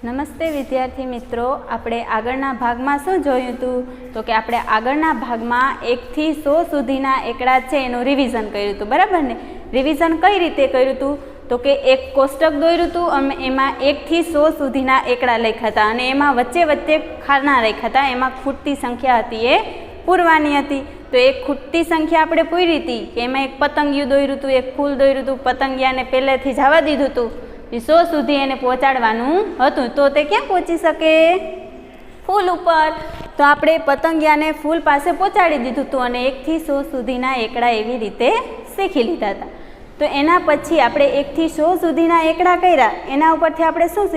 નમસ્તે વિદ્યાર્થી મિત્રો, આપણે આગળના ભાગમાં શું જોયું હતું તો કે આપણે આગળના ભાગમાં 1 થી 100 સુધીના એકડા છે એનું રિવિઝન કર્યું હતું, બરાબર ને? રિવિઝન કઈ રીતે કર્યું હતું તો કે એક કોષ્ટક દોર્યું હતું અને એમાં 1 થી 100 સુધીના એકડા લખ્યા હતા અને એમાં વચ્ચે વચ્ચે ખાના લખ્યા હતા. એમાં ખૂટતી સંખ્યા હતી એ પૂરવાની હતી. તો એક ખૂટતી સંખ્યા આપણે પૂરી હતી કે એમાં એક પતંગિયું દોર્યું હતું, એક ફૂલ દોર્યું હતું, પતંગિયાને પહેલેથી જવા દીધું હતું, 100 સુધી એને પહોંચાડવાનું હતું. તો તે ક્યાં પહોંચી શકે? ફૂલ ઉપર. તો આપણે પતંગિયાને ફૂલ પાસે પહોંચાડી દીધું હતું અને 1 થી 100 સુધીના એકડા એવી રીતે શીખી લીધા હતા. તો એના પછી આપણે 1 થી 100 સુધીના એકડા કર્યા. એના ઉપરથી આપણે શું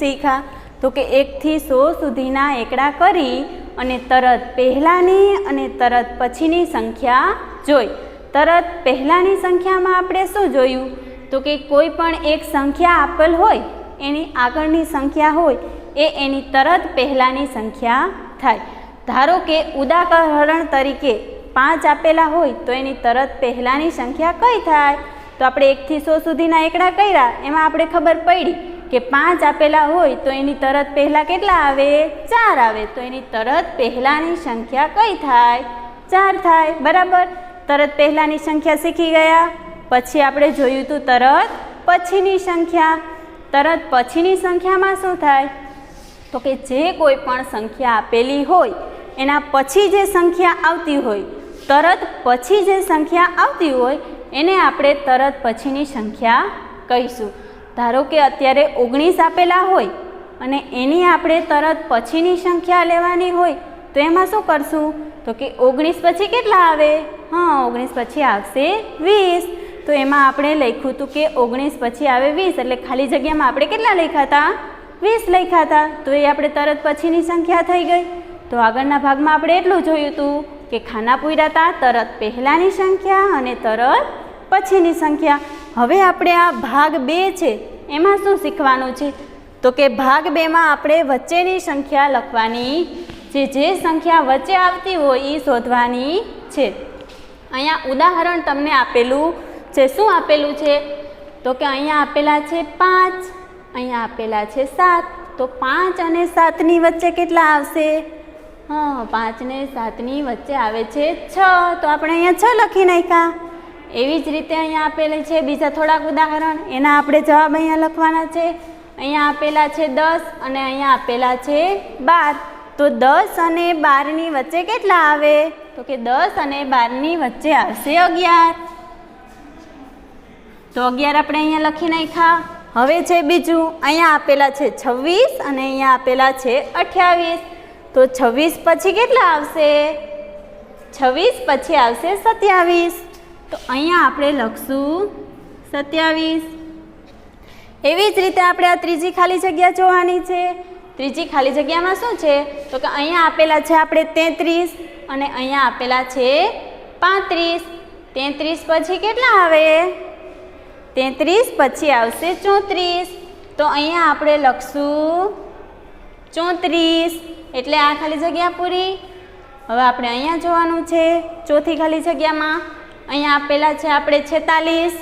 શીખ્યા તો કે 1 થી 100 સુધીના એકડા કરી અને તરત પહેલાંની અને તરત પછીની સંખ્યા જોઈ. તરત પહેલાંની સંખ્યામાં આપણે શું જોયું તો કે કોઈ પણ એક સંખ્યા આપેલ હોય એની આગળની સંખ્યા હોય એ એની તરત પહેલાંની સંખ્યા થાય. ધારો કે ઉદાહરણ તરીકે 5 આપેલા હોય તો એની તરત પહેલાંની સંખ્યા કઈ થાય? તો આપણે 1 થી 100 સુધીના એકડા કર્યા, એમાં આપણે ખબર પડી કે 5 આપેલા હોય તો એની તરત પહેલાં કેટલા આવે? 4 આવે. તો એની તરત પહેલાંની સંખ્યા કઈ થાય? 4 થાય, બરાબર? તરત પહેલાંની સંખ્યા શીખી ગયા. પછી આપણે જોયું હતું તરત પછીની સંખ્યા. તરત પછીની સંખ્યામાં શું થાય તો કે જે કોઈ પણ સંખ્યા આપેલી હોય એના પછી જે સંખ્યા આવતી હોય, તરત પછી જે સંખ્યા આવતી હોય એને આપણે તરત પછીની સંખ્યા કહીશું. ધારો કે અત્યારે 19 આપેલા હોય અને એની આપણે તરત પછીની સંખ્યા લેવાની હોય તો એમાં શું કરશું તો કે 19 પછી કેટલા આવે? 19 પછી આવશે 20. તો એમાં આપણે લખ્યું હતું કે 19 પછી આવે 20, એટલે ખાલી જગ્યામાં આપણે કેટલા લખ્યા હતા? 20 લખ્યા હતા. તો એ આપણે તરત પછીની સંખ્યા થઈ ગઈ. તો આગળના ભાગમાં આપણે એટલું જોયું હતું કે ખાના પૂર્યા હતા, તરત પહેલાંની સંખ્યા અને તરત પછીની સંખ્યા. હવે આપણે આ ભાગ 2 છે એમાં શું શીખવાનું છે તો કે ભાગ 2માં આપણે વચ્ચેની સંખ્યા લખવાની છે. જે સંખ્યા વચ્ચે આવતી હોય એ શોધવાની છે. અહીંયા ઉદાહરણ તમને આપેલું છે. શું આપેલું છે તો કે અહીંયા આપેલા છે 5, અહીંયા આપેલા છે 7. તો 5 અને 7ની વચ્ચે કેટલા આવશે? 5 ને 7ની વચ્ચે આવે છે 6. તો આપણે અહીંયા 6 લખી નાખ્યા. એવી જ રીતે અહીંયા આપેલી છે બીજા થોડાક ઉદાહરણ, એના આપણે જવાબ અહીંયા લખવાના છે. અહીંયા આપેલા છે 10 અને અહીંયા આપેલા છે 12. તો 10 અને 12ની વચ્ચે કેટલા આવે તો કે 10 અને 12ની વચ્ચે આવશે 11. તો 11 આપણે અહીંયા લખી નાખ્યા. હવે છે બીજું, અહીંયા આપેલા છે 26 અને અહીંયા આપેલા છે 28. તો 26 પછી કેટલા આવશે? 26 પછી આવશે 27. તો અહીંયા આપણે લખશું 27. એવી જ રીતે આપણે આ ત્રીજી ખાલી જગ્યા જોવાની છે. ત્રીજી ખાલી જગ્યામાં શું છે તો કે અહીંયા આપેલા છે આપણે 33 અને અહીંયા આપેલા છે 35. 33 પછી કેટલા આવે? 33 પછી આવશે 34. તો અહીંયા આપણે લખશું 34. એટલે આ ખાલી જગ્યા પૂરી. હવે આપણે અહીંયા જોવાનું છે ચોથી ખાલી જગ્યામાં. અહીંયા આપેલા છે આપણે 46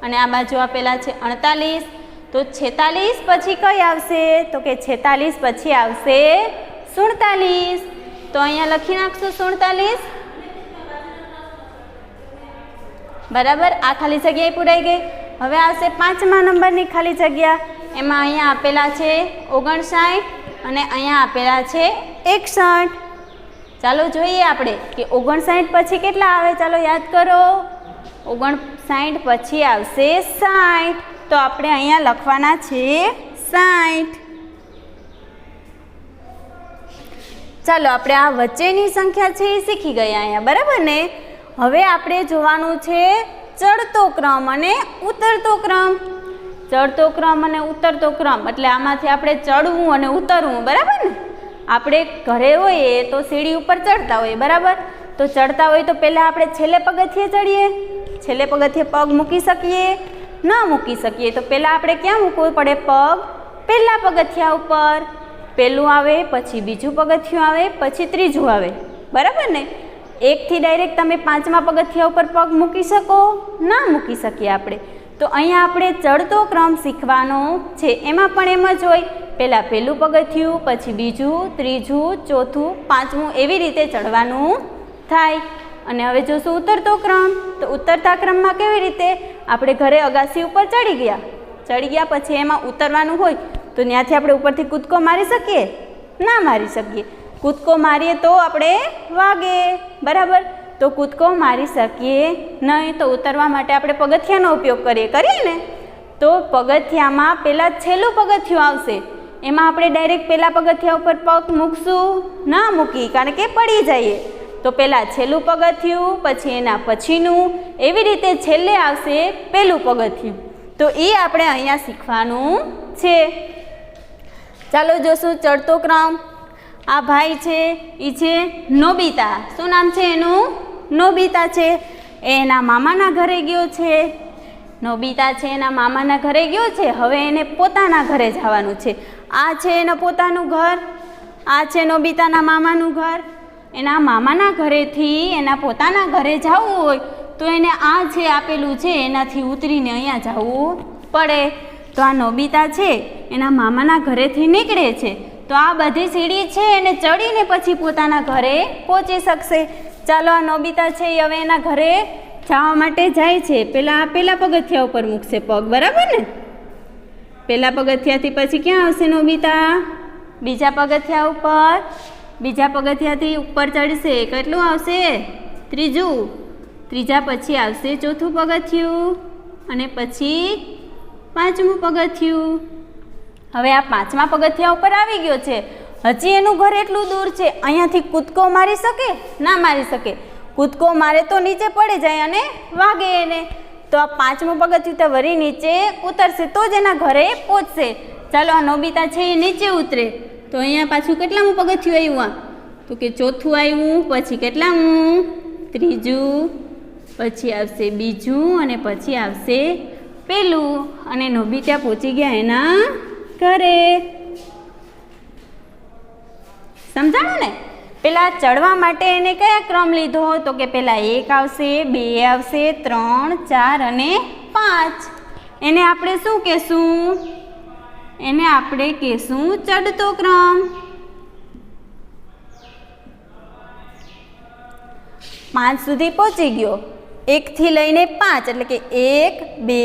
અને આ બાજુ આપેલા છે 48. તો 46 પછી કઈ આવશે તો કે 46 પછી આવશે 47. તો અહીંયા લખી નાખશું 47. બરાબર, આ ખાલી જગ્યા પૂરાઈ ગઈ. હવે આવશે 5મા નંબરની ખાલી જગ્યા. એમાં અહીંયા આપેલા છે 59 અને અહીંયા આપેલા છે 61. ચાલો જોઈએ આપણે કે 59 પછી કેટલા આવે? ચાલો યાદ કરો. 59 પછી આવશે 60. તો આપણે અહીંયા લખવાના છે 60. ચાલો આપણે આ વચ્ચેની સંખ્યા છે એ શીખી ગયા અહીંયા, બરાબર ને? હવે આપણે જોવાનું છે ચડતો ક્રમ અને ઉતરતો ક્રમ. ચડતો ક્રમ અને ઉતરતો ક્રમ એટલે આમાંથી આપણે ચડવું અને ઉતરવું, બરાબર ને? આપણે ઘરે હોઈએ તો સીડી ઉપર ચડતા હોઈએ, બરાબર? તો ચડતા હોય તો પહેલાં આપણે છેલ્લે પગથિયે ચડીએ. છેલ્લે પગથિયે પગ મૂકી શકીએ? ન મૂકી શકીએ. તો પહેલાં આપણે ક્યાં મૂકવું પડે? પગ પહેલાં પગથિયા ઉપર. પહેલું આવે, પછી બીજું પગથિયું આવે, પછી ત્રીજું આવે, બરાબર ને? એકથી ડાયરેક્ટ તમે 5મા પગથિયા ઉપર પગ મૂકી શકો? ના મૂકી શકીએ આપણે. તો અહીંયા આપણે ચડતો ક્રમ શીખવાનો છે. એમાં પણ એમ જ હોય પહેલાં પહેલું પગથિયું, પછી બીજું, ત્રીજું, ચોથું, પાંચમું, એવી રીતે ચડવાનું થાય. અને હવે જોશું ઉતરતો ક્રમ. તો ઉતરતા ક્રમમાં કેવી રીતે? આપણે ઘરે અગાસી ઉપર ચડી ગયા પછી એમાં ઉતરવાનું હોય તો ત્યાંથી આપણે ઉપરથી કૂદકો મારી શકીએ? ના મારી શકીએ. કૂદકો મારીએ તો આપણે વાગે, બરાબર? તો કૂદકો મારી શકીએ નહીં. તો ઉતરવા માટે આપણે પગથિયાનો ઉપયોગ કરીએ ને, તો પગથિયામાં પહેલાં છેલ્લું પગથિયું આવશે. એમાં આપણે ડાયરેક્ટ પહેલાં પગથિયા ઉપર પગ મૂકશું? ના મૂકી, કારણ કે પડી જઈએ. તો પહેલાં છેલ્લું પગથિયું, પછી એના પછીનું, એવી રીતે છેલ્લે આવશે પહેલું પગથિયું. તો એ આપણે અહીંયા શીખવાનું છે. ચાલો જોશું ચડતો ક્રમ. આ ભાઈ છે એ છે નોબિતા. શું નામ છે એનું? નોબિતા છે. એના મામાના ઘરે ગયો છે. નોબિતા છે એના મામાના ઘરે ગયો છે. હવે એને પોતાના ઘરે જવાનું છે. આ છે એનું પોતાનું ઘર, આ છે નોબિતાના મામાનું ઘર. એના મામાના ઘરેથી એના પોતાના ઘરે જવું હોય તો એને આ છે આપેલું છે એનાથી ઉતરીને અહીંયા જવું પડે. તો આ નોબિતા છે એના મામાના ઘરેથી નીકળે છે, તો આ બધી સીડી છે એને ચડીને પછી પોતાના ઘરે પહોંચી શકશે. ચાલો આ નોબિતા છે એ હવે એના ઘરે જવા માટે જાય છે. પહેલાં પગથિયા ઉપર મૂકશે પગ, બરાબર ને? પહેલાં પગથિયાથી પછી ક્યાં આવશે નોબિતા? બીજા પગથિયા ઉપર. બીજા પગથિયાથી ઉપર ચડશે. કેટલું આવશે? ત્રીજું. ત્રીજા પછી આવશે ચોથું પગથિયું અને પછી પાંચમું પગથિયું. હવે આ પાંચમા પગથિયા ઉપર આવી ગયો છે. હજી એનું ઘર એટલું દૂર છે, અહીંયાથી કૂદકો મારી શકે? ના મારી શકે. કૂદકો મારે તો નીચે પડી જાય અને વાગે એને. તો આ પાંચમું પગથિયું તો વળી નીચે ઉતરશે તો જ એના ઘરે પહોંચશે. ચાલો આ નોબિતા છે એ નીચે ઉતરે. તો અહીંયા પાછું કેટલામું પગથિયું આવ્યું? તો કે ચોથું આવ્યું. પછી કેટલામું? ત્રીજું. પછી આવશે બીજું અને પછી આવશે પેલું. અને નોબિતા પહોંચી ગયા એના ઘરે. સમજાણું ને? પહેલાં ચડવા માટે એને કયા ક્રમ લીધો? તો કે પહેલાં 1 આવશે, 2 આવશે, 3, 4 અને 5. એને આપણે શું કહેશું? એને આપણે કહેશું ચડતો ક્રમ. 5 સુધી પહોંચી ગયો. 1 થી લઈને 5 એટલે કે 1, 2,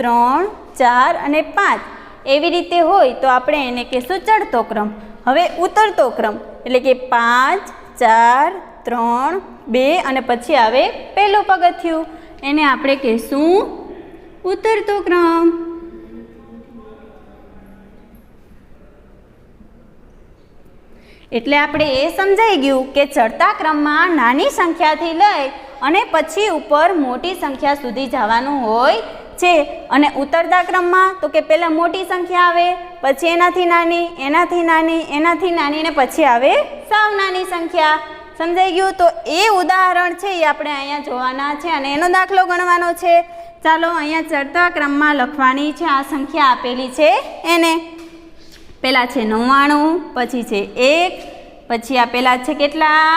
3, 4 અને 5 એવી રીતે હોય તો આપણે એને કહેશું ચડતો ક્રમ. હવે ઉતરતો ક્રમ એટલે કે 5, 4, 3, 2 અને પછી આવે પહેલું પગથિયું. એને આપણે કહેશું ઉતરતો ક્રમ. એટલે આપણે એ સમજાઈ ગયું કે ચડતા ક્રમમાં નાની સંખ્યાથી લઈ અને પછી ઉપર મોટી સંખ્યા સુધી જવાનું હોય છે. અને ઉતરતા ક્રમમાં તો કે પહેલાં મોટી સંખ્યા આવે, પછી એનાથી નાની, એનાથી નાની, એનાથી નાની અને પછી આવે સાવ નાની સંખ્યા. સમજાઈ ગયું? તો એ ઉદાહરણ છે એ આપણે અહીંયા જોવાના છે અને એનો દાખલો ગણવાનો છે. ચાલો અહીંયા ચડતા ક્રમમાં લખવાની છે આ સંખ્યા આપેલી છે એને. પહેલાં છે 99, પછી છે 1, પછી આ પહેલાં છે કેટલા?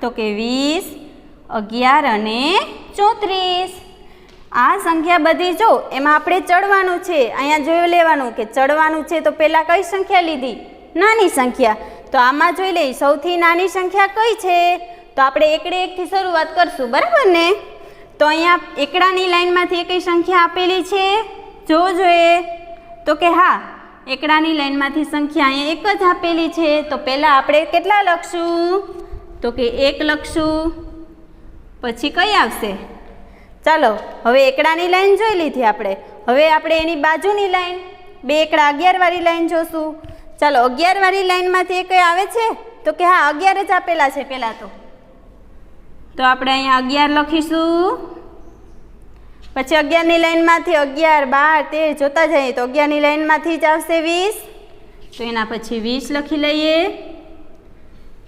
તો કે 20, 11 અને 34. આ સંખ્યા બધી જો એમાં આપણે ચડવાનું છે. અહીંયા જોઈ લેવાનું કે ચડવાનું છે તો પહેલાં કઈ સંખ્યા લીધી? નાની સંખ્યા. તો આમાં જોઈ લઈએ સૌથી નાની સંખ્યા કઈ છે? તો આપણે એકડે એકથી શરૂઆત કરશું, બરાબર ને? તો અહીંયા એકડાની લાઈનમાંથી એકઈ સંખ્યા આપેલી છે? જોઈએ તો કે હા, એકડાની લાઈનમાંથી સંખ્યા અહીંયા એક જ આપેલી છે. તો પહેલાં આપણે કેટલા લખશું? તો કે 1 લખશું. પછી કઈ આવશે? ચાલો હવે એકડાની લાઈન જોઈ લીધી આપણે. હવે આપણે એની બાજુની લાઈન 2 એકડા 11 વાળી લાઈન જોશું. ચાલો 11 વાળી લાઈનમાંથી કઈ આવે છે? તો કે હા 11 જ આપેલા છે પહેલાં તો આપણે અહીંયા 11 લખીશું. પછી 11ની લાઈનમાંથી 11, 12, 13 જોતા જઈએ તો 11ની લાઈનમાંથી જ આવશે 20. તો એના પછી 20 લખી લઈએ.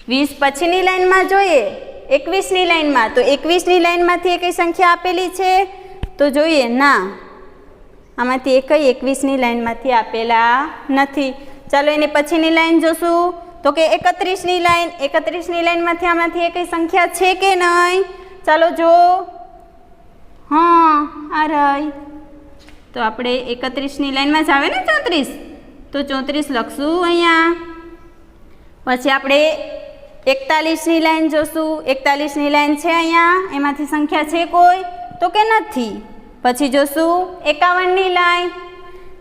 20 પછીની લાઈનમાં જોઈએ 21ની લાઈનમાં. તો 21ની લાઈનમાંથી એકઈ સંખ્યા આપેલી છે? તો જોઈએ ના, આમાંથી એકઈ 21ની લાઈનમાંથી આપેલા નથી. ચાલો એની પછીની લાઈન જોશું. તો કે 31ની લાઈન. 31ની લાઈનમાંથી આમાંથી એકઈ સંખ્યા છે કે નહીં? ચાલો જો. હા આ રહી. તો આપણે 31ની લાઈનમાં જ આવે ને 34. તો 34 લખશું અહીંયા. પછી આપણે 41ની લાઈન જોશું. 41ની લાઈન છે અહીંયા, એમાંથી સંખ્યા છે કોઈ તો કે નથી. પછી જોશું 51ની લાઈન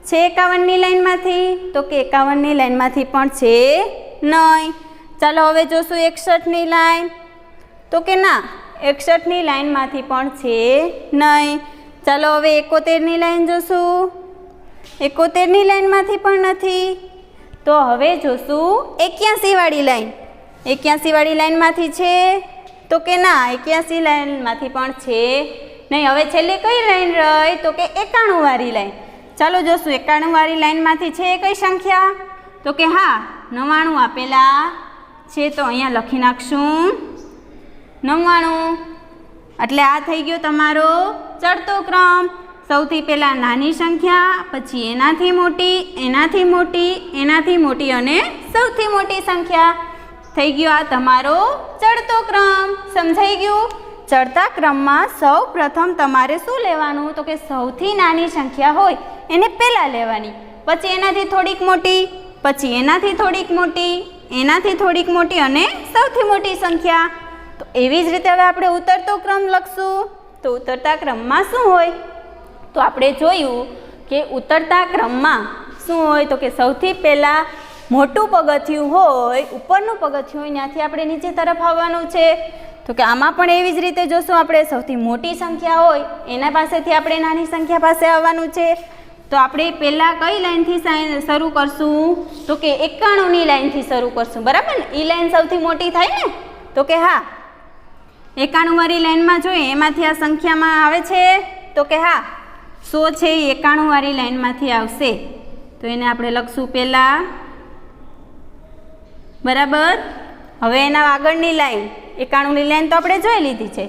છે. 51ની લાઈનમાંથી તો કે 51ની લાઈનમાંથી પણ છે નહીં. ચાલો હવે જોશું 61ની લાઈન તો કે ના, 61ની લાઈનમાંથી પણ છે નહીં. ચાલો હવે 71ની લાઈન જોશું. 71ની લાઈનમાંથી પણ નથી. તો હવે જોશું 81વાળી લાઈન. 81વાળી લાઈનમાંથી છે તો કે ના, 81 લાઈનમાંથી પણ છે નહીં. હવે છેલ્લે કઈ લાઈન રહી તો કે 91વાળી લાઈન. ચાલો જોશું 91વાળી લાઈનમાંથી છે કઈ સંખ્યા તો કે હા, 99 આપેલા છે. તો અહીંયા લખી નાખશું 99. એટલે આ થઈ ગયો તમારો ચડતો ક્રમ. સૌથી પહેલાં નાની સંખ્યા, પછી એનાથી મોટી, એનાથી મોટી, એનાથી મોટી અને સૌથી મોટી સંખ્યા. થઈ ગયો આ તમારો ચડતો ક્રમ. સમજાઈ ગયું? ચડતા ક્રમમાં સૌ પ્રથમ તમારે શું લેવાનું તો કે સૌથી નાની સંખ્યા હોય એને પહેલાં લેવાની, પછી એનાથી થોડીક મોટી, પછી એનાથી થોડીક મોટી, એનાથી થોડીક મોટી અને સૌથી મોટી સંખ્યા. તો એવી જ રીતે હવે આપણે ઉતરતો ક્રમ લખશું. તો ઉતરતા ક્રમમાં શું હોય તો આપણે જોયું કે ઉતરતા ક્રમમાં શું હોય તો કે સૌથી પહેલાં મોટું પગથિયું હોય, ઉપરનું પગથિયું હોય, ત્યાંથી આપણે નીચે તરફ આવવાનું છે. તો કે આમાં પણ એવી જ રીતે જોશું આપણે સૌથી મોટી સંખ્યા હોય એના પાસેથી આપણે નાની સંખ્યા પાસે આવવાનું છે. તો આપણે પહેલાં કઈ લાઈનથી શરૂ કરશું તો કે 91ની લાઈનથી શરૂ કરશું. બરાબર ને? એ લાઈન સૌથી મોટી થાય ને તો કે હા, 91વાળી લાઈનમાં જોઈએ એમાંથી આ સંખ્યામાં આવે છે તો કે હા, 100 છે એ 91વાળી લાઈનમાંથી આવશે. તો એને આપણે લખશું પહેલાં. બરાબર. હવે એના આગળની લાઈન 91ની લાઈન તો આપણે જોઈ લીધી છે.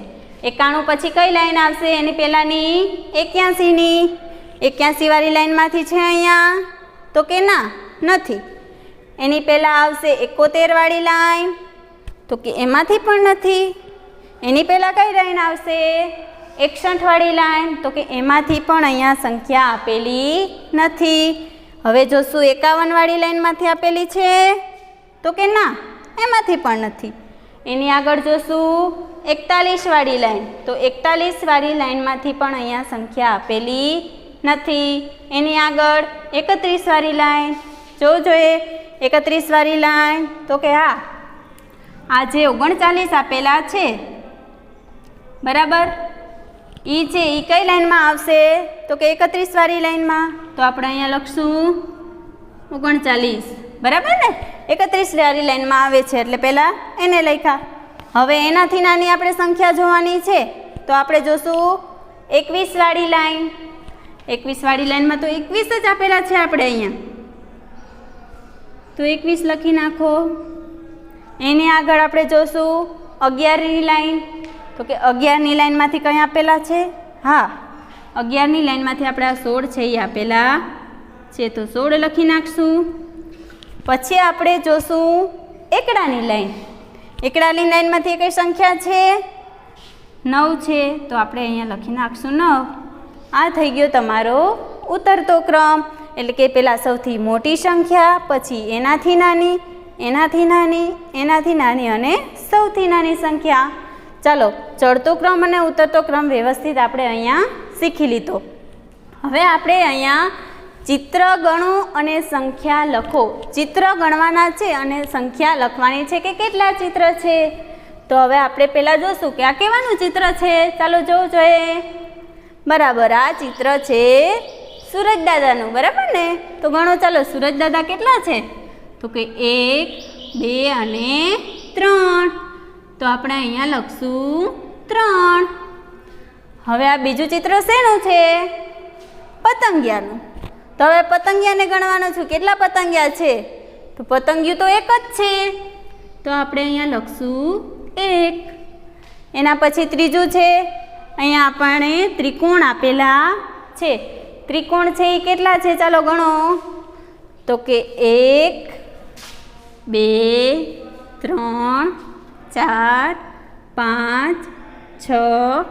91 પછી કઈ લાઈન આવશે એની પહેલાંની 81ની. 81વાળી લાઈનમાંથી છે અહીંયા તો કે ના, નથી. એની પહેલાં આવશે 71વાળી લાઈન તો કે એમાંથી પણ નથી. એની પહેલાં કઈ લાઈન આવશે 61વાળી લાઈન તો કે એમાંથી પણ અહીંયા સંખ્યા આપેલી નથી. હવે જોશું 51વાળી લાઈનમાંથી આપેલી છે તો કે ના, એમાંથી પણ નથી. એની આગળ જોશું 41વાળી લાઈન તો 41વાળી લાઈનમાંથી પણ અહીંયા સંખ્યા આપેલી નથી. એની આગળ 31વાળી લાઈન જોઈએ. 31વાળી લાઈન તો કે હા, આ જે 39 આપેલા છે બરાબર, એ છે એ કઈ લાઈનમાં આવશે તો કે 31વાળી લાઈનમાં. તો આપણે અહીંયા લખશું 39. બરાબર ને? 31વાળી લાઈનમાં આવે છે એટલે પહેલાં એને લખ્યા. હવે એનાથી નાની આપણે સંખ્યા જોવાની છે તો આપણે જોશું 21વાળી લાઈન. 21વાળી લાઈનમાં તો 21 જ આપેલા છે આપણે અહીંયા, તો 21 લખી નાખો. એની આગળ આપણે જોશું 11ની લાઈન તો કે 11ની લાઈનમાંથી કઈ આપેલા છે? હા, 11ની લાઈનમાંથી આપણે આ 16 છે એ આપેલા છે, તો 16 લખી નાખશું. પછી આપણે જોશું એકડાની લાઈન. એકડાની લાઈનમાંથી કઈ સંખ્યા છે? 9 છે, તો આપણે અહીંયા લખી નાખશું 9. આ થઈ ગયો તમારો ઉતરતો ક્રમ. એટલે કે પહેલાં સૌથી મોટી સંખ્યા, પછી એનાથી નાની, એનાથી નાની, એનાથી નાની અને સૌથી નાની સંખ્યા. ચાલો, ચડતો ક્રમ અને ઉતરતો ક્રમ વ્યવસ્થિત આપણે અહીંયા શીખી લીધો. હવે આપણે અહીંયા ચિત્ર ગણો અને સંખ્યા લખો. ચિત્ર ગણવાના છે અને સંખ્યા લખવાની છે કે કેટલા ચિત્ર છે. તો હવે આપણે પહેલાં જોશું કે આ કેવાનું ચિત્ર છે. ચાલો જોવું જોઈએ. બરાબર, આ ચિત્ર છે સૂરજ દાદાનું. બરાબર ને? તો ગણો ચાલો, સૂરજ દાદા કેટલા છે તો કે 1, 2 અને 3. તો આપણે અહીંયા લખશું 3. હવે આ બીજું ચિત્ર શેનું છે? પતંગિયાનું. તો હવે પતંગિયાને ગણવાનું છું. કેટલા પતંગિયા છે? તો પતંગિયું તો એક જ છે, તો આપણે અહીંયા લખશું 1. એના પછી ત્રીજું છે, અહીંયા આપણે ત્રિકોણ આપેલા છે. ત્રિકોણ છે એ કેટલા છે? ચાલો ગણો. તો કે 1, 2, 3, 4, 5, 6,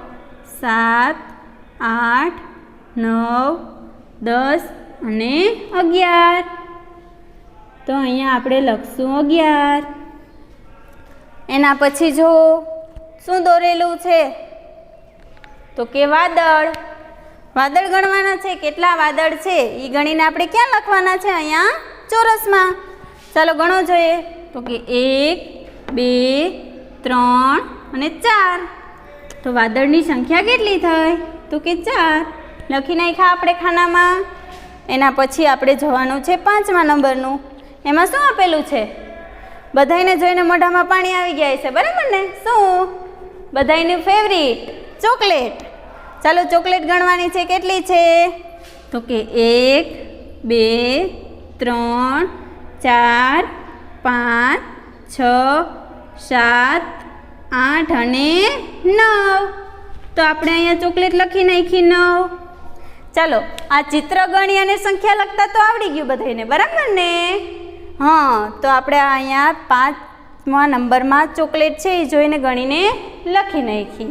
7, 8, 9, 10 અને 11. તો અહીંયા આપણે લખશું 11. એના પછી જો શું દોરેલું છે તો કે વાદળ. વાદળ ગણવાના છે. કેટલા વાદળ છે એ ગણીને આપણે ક્યાં લખવાના છે? અહીંયા ચોરસમાં. ચાલો ગણો જોઈએ. તો કે 1 2 3 અને 4. તો વાદળની સંખ્યા કેટલી થઈ? તો કે 4. લખી નાખ્યા આપણે ખાનામાં. એના પછી આપણે જવાનું છે 5મા નંબરનું. એમાં શું આપેલું છે? બધાઈને જોઈને મોઢામાં પાણી આવી ગયા છે, બરાબર ને? શું? બધાયની ફેવરિટ ચોકલેટ. ચાલો ચોકલેટ ગણવાની છે. કેટલી છે? તો કે 1 2 3 4 5 6 7 8 અને 9. તો આપણે અહીંયા ચોકલેટ લખી નાખી 9. ચાલો આ ચિત્ર ગણી અને સંખ્યા લખતા તો આવડી ગયું બધાને, બરાબર ને? હા, તો આપણે અહીંયા 5મા નંબરમાં ચોકલેટ છે એ જોઈને ગણીને લખી નાખી.